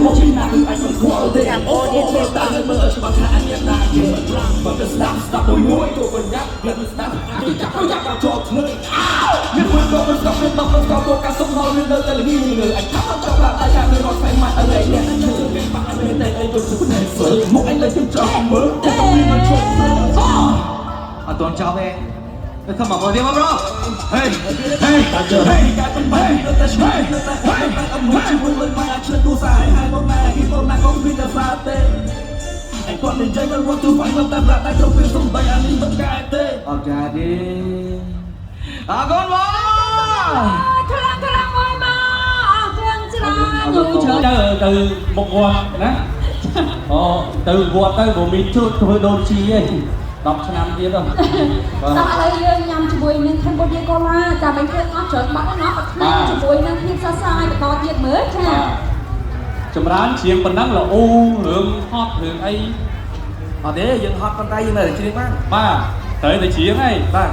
មកជាណាគឺអាចសង្ឃល់ទេអូតាលើមើលឲ្យច្បាស់ថាអញ្ញាណាគេបើទៅស្ដាប់មួយចូលកញ្ញាក្លិនស្ដាប់គេចាប់ដល់ជាប់ភ្នែកមានមួយក៏មិនស្ដាប់មិនបបស្គាល់មកកាសុំមកនៅតែល្ងីងើអញថាចង់ដាក់តែយ៉ាងមានរត់ផ្សេងមកអីនេះជឿគេបាក់អីតែអីយល់ទៅនេះសើមកអីលើខ្ញុំចង់មើលតែមានមិនឈប់អត់ទាន់ចប់ទេទៅខំមកទៀតមកប្រូហេតាជើហេកាត់បែទៅតែឆ្វេងទៅតែអមជាមួយលើមកឆ្លឹកទូសាហើយមកម៉ែគេទៅណាកុំវិទ្យាសាស្ត្រទេไอ้คนในใจมันรู้ตัวฝันมันแต่ละได้ต้องเป็นสมบัติอันนี้มันกลายเป็นออกจากดิอาก่อนวะทะลักมวยมาเครื่องจราอยู่เฉยtừ một quạt nè từ quạt tới bộ mít chút thôi đôi chi ấy đọc cho năm kia đâu sao lại nhằm chụp bụi nên thêm một cô la chả mấy cái nó trở bắt nó nên chụp bụi nên thêm xa xa để có chuyện mới cha chụp rán chiếm phần năng là u hưởng hot hưởng ấy để dừng hot con tay như này là chiếm á ba tới chiếm ấy ba